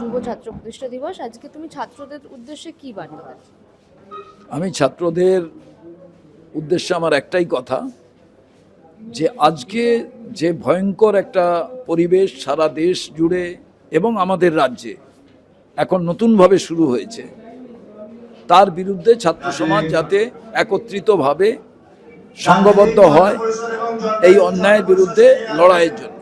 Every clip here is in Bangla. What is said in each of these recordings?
শুভ ছাত্র প্রতিষ্ঠা দিবস। আজকে তুমি ছাত্রদের উদ্দেশ্যে কি বার্তা দেবে? আমি ছাত্রদের উদ্দেশ্যে আমার একটাই কথা, যে আজকে যে ভয়ঙ্কর একটা পরিবেশ সারা দেশ জুড়ে এবং আমাদের রাজ্যে এখন নতুনভাবে শুরু হয়েছে, তার বিরুদ্ধে ছাত্র সমাজ যাতে একত্রিতভাবে সংঘবদ্ধ হয় এই অন্যায়ের বিরুদ্ধে লড়াইয়ের জন্য।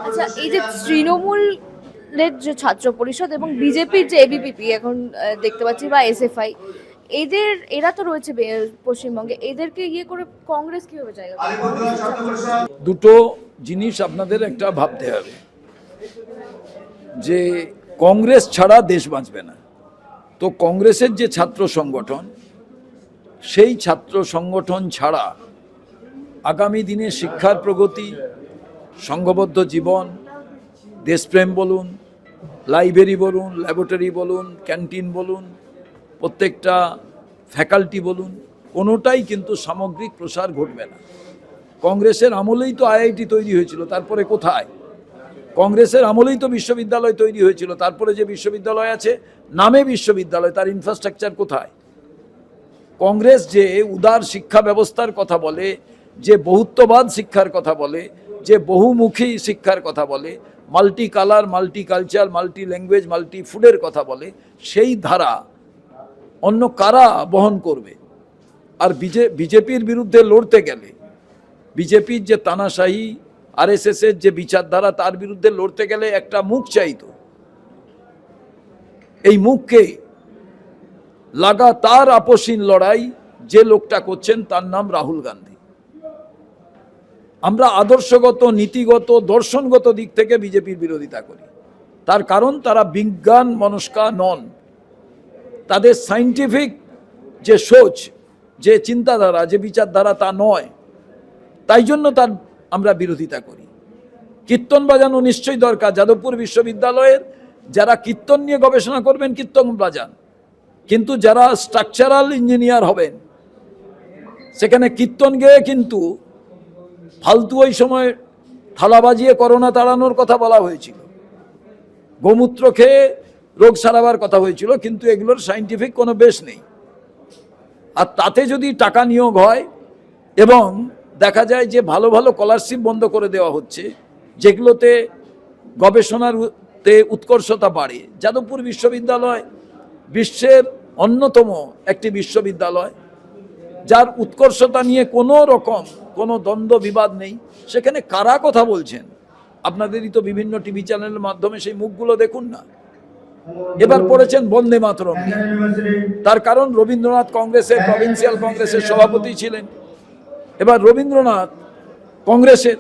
আচ্ছা, এই যে তৃণমূলের যে ছাত্র পরিষদ এবং বিজেপির যে এবিভিপি এখন দেখতে পাচ্ছি, বা এসএফআই, এরা তো রয়েছে পশ্চিমবঙ্গে, এদেরকে ইয়ে করে কংগ্রেস কিভাবে জায়গা পাবে? দুটো জিনিস আপনাদের একটা ভাবতে হবে, যে কংগ্রেস ছাড়া দেশ বাঁচবে না। তো কংগ্রেসের যে ছাত্র সংগঠন, সেই ছাত্র সংগঠন ছাড়া আগামী দিনে শিক্ষার প্রগতি, সংঘবদ্ধ জীবন, দেশপ্রেম বলুন, লাইব্রেরি বলুন, ল্যাবরেটরি বলুন, ক্যান্টিন বলুন, প্রত্যেকটা ফ্যাকাল্টি বলুন, কোনোটাই কিন্তু সামগ্রিক প্রসার ঘটবে না। কংগ্রেসের আমলেই তো আইআইটি তৈরি হয়েছিল, তারপরে কোথায়? কংগ্রেসের আমলেই তো বিশ্ববিদ্যালয় তৈরি হয়েছিল, তারপরে যে বিশ্ববিদ্যালয় আছে নামে বিশ্ববিদ্যালয়, তার ইনফ্রাস্ট্রাকচার কোথায়? কংগ্রেস যে উদার শিক্ষা ব্যবস্থার কথা বলে, যে বহুত্ববাদ শিক্ষার কথা বলে, যে বহুমুখী শিক্ষার কথা বলে, multi colour, multi culture, multi language, multi ফুডের কথা বলে, সেই ধারা অন্য কারা বহন করবে? আর বিজেপির বিরুদ্ধে লড়তে গেলে, বিজেপির যে তানাশাহী, আরএসএসের যে বিচারধারা, তার বিরুদ্ধে লড়তে গেলে একটা মুখ চাইতো। এই মুখকে লাগাতার আপসীন লড়াই যে লোকটা করছেন, তার নাম রাহুল গান্ধী। আমরা আদর্শগত, নীতিগত, দর্শনগত দিক থেকে বিজেপির বিরোধিতা করি। তার কারণ তারা বিজ্ঞান মনস্কা নন, তাদের সাইন্টিফিক যে সোচ, যে চিন্তাধারা, যে বিচারধারা, তা নয়। তাই জন্য তার আমরা বিরোধিতা করি। কীর্তন বাজানো নিশ্চয়ই দরকার। যাদবপুর বিশ্ববিদ্যালয়ের যারা কীর্তন নিয়ে গবেষণা করবেন, কীর্তন বাজান, কিন্তু যারা স্ট্রাকচারাল ইঞ্জিনিয়ার হবেন, সেখানে কীর্তন গেয়ে কিন্তু ফালতু ওই সময় থালা বাজিয়ে করোনা তাড়ানোর কথা বলা হয়েছিল, গোমূত্র খেয়ে রোগ সারাবার কথা হয়েছিল, কিন্তু এগুলোর সাইন্টিফিক কোনো বেস নেই। আর তাতে যদি টাকা নিয়োগ হয় এবং দেখা যায় যে ভালো ভালো স্কলারশিপ বন্ধ করে দেওয়া হচ্ছে, যেগুলোতে গবেষণাতে উৎকর্ষতা বাড়ে। যাদবপুর বিশ্ববিদ্যালয় বিশ্বের অন্যতম একটি বিশ্ববিদ্যালয়, যার উৎকর্ষতা নিয়ে কোনো রকম কোনো দ্বন্দ্ব বিবাদ নেই। সেখানে কারা কথা বলছেন? আপনাদেরই তো বিভিন্ন টিভি চ্যানেলের মাধ্যমে সেই মুখগুলো দেখুন না। এবার পড়েছেন বন্দে মাতরম নিয়ে। তার কারণ রবীন্দ্রনাথ কংগ্রেসের প্রভিন্সিয়াল কংগ্রেসের সভাপতি ছিলেন। এবার রবীন্দ্রনাথ কংগ্রেসের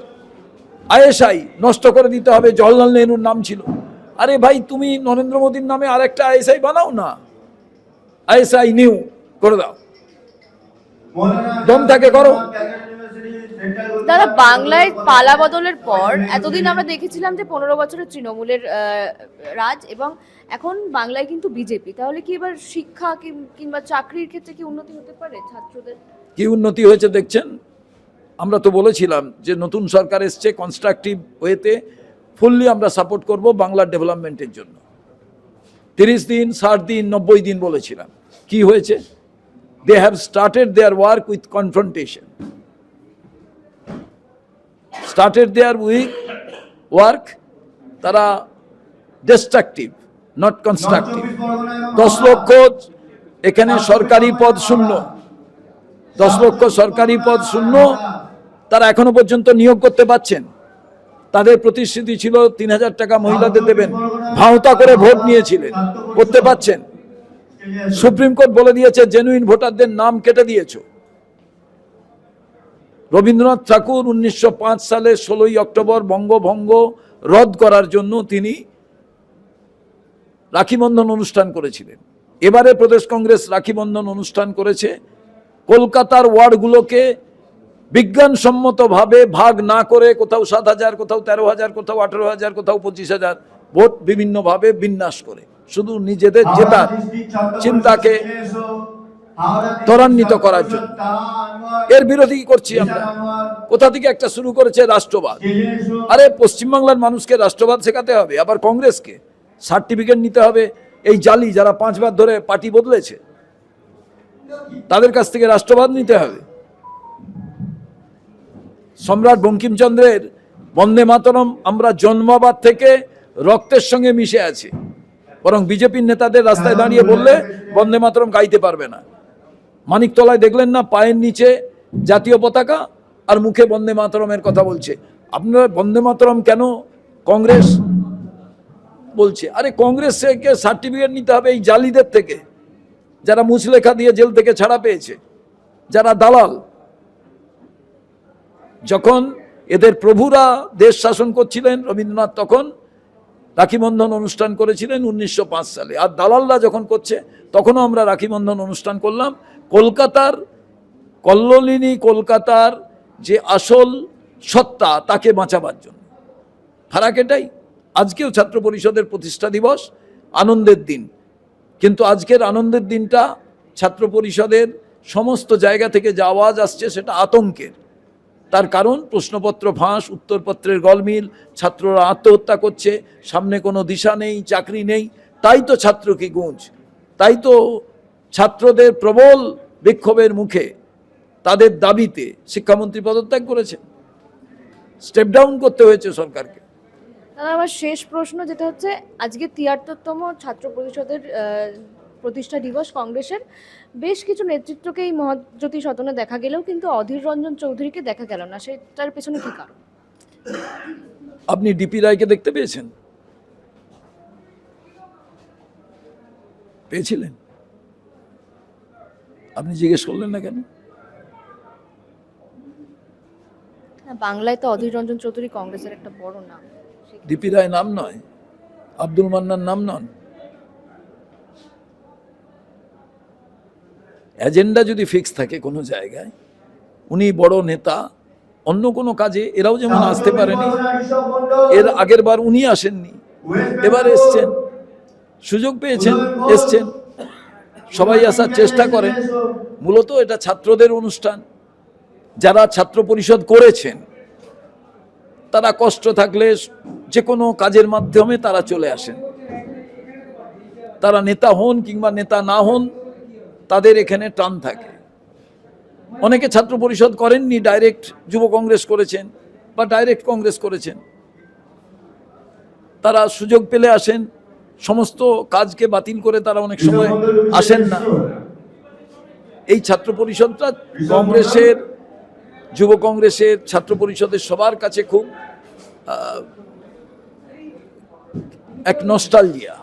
আইএসআই নষ্ট করে দিতে হবে, জওহরলাল নেহরুর নাম ছিল। আরে ভাই, তুমি নরেন্দ্র মোদীর নামে আরেকটা আইএসআই বানাও না, আইএসআই নিউ করে দাও, দম থাকে করো। দাদা, বাংলায় পালা বদলের পর এতদিন আমরা দেখেছিলাম যে 15 বছরের তৃণমূলের রাজ, এবং এখন বাংলায় কিন্তু বিজেপি। তাহলে কি এবার শিক্ষা কিংবা চাকরির ক্ষেত্রে কি উন্নতি হতে পারে ছাত্রদের? কি উন্নতি হয়েছে দেখছেন? আমরা তো বলেছিলাম যে নতুন সরকার এসছে, কনস্ট্রাকটিভ ওয়েতে ফুললি আমরা সাপোর্ট করব বাংলার ডেভেলপমেন্টের জন্য। 30 দিন, 60 দিন, 90 দিন বলেছিলাম। কি হয়েছে? They have started their work with confrontation, started their work, তারা ডিস্ট্রাকটিভ, নট কনস্ট্রাকটিভ। 10 লক্ষ এখানে সরকারি পদ শূন্য, 10 লক্ষ সরকারি পদ শূন্য, তারা এখনো পর্যন্ত নিয়োগ করতে পারছেন। তাদের প্রতিশ্রুতি ছিল 3000 টাকা মহিলাদের দেবেন, ভাওতা করে ভোট নিয়েছিলেন, করতে পারছেন। সুপ্রিম কোর্ট বলে দিয়েছে জেনুইন ভোটারদের নাম কেটে দিয়েছ। রবীন্দ্রনাথ ঠাকুর 1905 সালে 16ই অক্টোবর বঙ্গভঙ্গ রদ করার জন্য তিনি রাখিবন্ধন অনুষ্ঠান করেছিলেন। এবারে প্রদেশ কংগ্রেস রাখিবন্ধন অনুষ্ঠান করেছে। কলকাতার ওয়ার্ডগুলোকে বিজ্ঞানসম্মতভাবে ভাগ না করে, কোথাও 7,000, কোথাও 13,000, কোথাও 18,000, কোথাও 25,000 ভোট বিভিন্নভাবে বিন্যাস করে, শুধু নিজেদের জেতার চিন্তাকে ত্বরান্বিত করার জন্য। এর বিরোধী করছি আমরা। কোথা থেকে একটা শুরু করেছে রাষ্ট্রবাদ। আরে পশ্চিমবাংলার মানুষকে রাষ্ট্রবাদ শেখাতে হবে, আবার কংগ্রেসকে সার্টিফিকেট নিতে হবে। এই জালি যারা 5 বার ধরে পার্টি বদলেছে তাদের কাছ থেকে রাষ্ট্রবাদ নিতে হবে। সম্রাট বঙ্কিমচন্দ্রের বন্দে মাতরম আমরা জন্মাবার থেকে রক্তের সঙ্গে মিশে আছি, বরং বিজেপির নেতাদের রাস্তায় দাঁড়িয়ে বললে বন্দে মাতরম গাইতে পারবে না। মানিকতলায় দেখলেন না, পায়ের নিচে জাতীয় পতাকা আর মুখে বন্দে মাতরমের কথা বলছে। আপনারা বন্দে মাতরম কেন কংগ্রেস বলছে? আরে কংগ্রেসকে সার্টিফিকেট নিতে হবে এই জালিদের থেকে, যারা মুচলেখা দিয়ে জেল থেকে ছাড়া পেয়েছে, যারা দালাল। যখন এদের প্রভুরা দেশ শাসন করছিলেন, রবীন্দ্রনাথ তখন রাখিবন্ধন অনুষ্ঠান করেছিলেন 1905 সালে, আর দালালরা যখন করছে তখনও আমরা রাখিবন্ধন অনুষ্ঠান করলাম। কলকাতার কল্লোলিনী, কলকাতার যে আসল সত্তা তাকে বাঁচাবার জন্য। ফারাক এটাই। আজকেও ছাত্র পরিষদের প্রতিষ্ঠা দিবস, আনন্দের দিন, কিন্তু আজকের আনন্দের দিনটা ছাত্র পরিষদের সমস্ত জায়গা থেকে যে আওয়াজ আসছে সেটা আতঙ্কের। তার কারণ প্রশ্নপত্র ফাঁস, উত্তরপত্রের গলমিল, ছাত্ররা আত্মহত্যা করছে, সামনে কোনো দিশা নেই, চাকরি নেই। তাই তো ছাত্র কি গুঞ্জ, তাই তো ছাত্রদের প্রবল বিক্ষোভের মুখে তাদের দাবিতে শিক্ষামন্ত্রী পদত্যাগ করেছেন, স্টেপ ডাউন করতে হয়েছে সরকারকে। দাদা, আমার শেষ প্রশ্ন যেটা হচ্ছে, আজকে 73তম ছাত্র পরিষদের প্রতিষ্ঠা দিবস কংগ্রেসের, বেশ কিছু নেতৃত্বকে এই মহাজ্যোতি সদনে দেখা গেলেও কিন্তু অধীর রঞ্জন চৌধুরীকে দেখা গেল না, সেটার পেছনে কি কারণ? আপনি ডিপি রায়কে দেখতে পেয়েছেন? পেয়েছিলেন? আপনি জিজ্ঞেস করলেন না কেন? বাংলায় তো অধীর রঞ্জন চৌধুরী কংগ্রেসের একটা বড় নাম। ডিপি রায় নাম নয়, আব্দুল মান্নান নাম নন। এজেন্ডা যদি ফিক্স থাকে কোনো জায়গায়, উনি বড় নেতা, অন্য কোনো কাজে এরাও যেমন আসতে পারেনি, এর আগের বার উনি আসেননি, এবার এসছেন, সুযোগ পেয়েছেন, এসছেন, সবাই আসার চেষ্টা করেন। মূলত এটা ছাত্রদের অনুষ্ঠান। যারা ছাত্র পরিষদ করেছেন তারা কষ্ট থাকলে যে কোনো কাজের মাধ্যমে তারা চলে আসেন। তারা নেতা হন কিংবা নেতা না হন, তাদের এখানে টান থাকে। অনেকে ছাত্র পরিষদ করেননি, ডাইরেক্ট যুব কংগ্রেস করেছেন বা ডাইরেক্ট কংগ্রেস করেছেন। তারা সুযোগ পেলে আসেন, সমস্ত কাজকে বাতিল করে তারা অনেক সময় আসেন না। এই ছাত্র পরিষদটা কংগ্রেসের, যুব কংগ্রেসের, ছাত্র পরিষদের সবার কাছে খুব এক নস্টালজিয়া।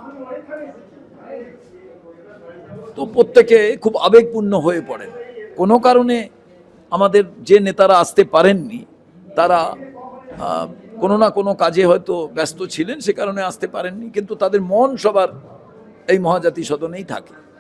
তো প্রত্যেকে খুব আবেগপূর্ণ হয়ে পড়েন। কোনো কারণে আমাদের যে নেতারা আসতে পারেননি, তারা কোনো না কোনো কাজে হয়তো ব্যস্ত ছিলেন, সে কারণে আসতে পারেননি, কিন্তু তাদের মন সবার এই মহাজাতি সদনেই থাকে।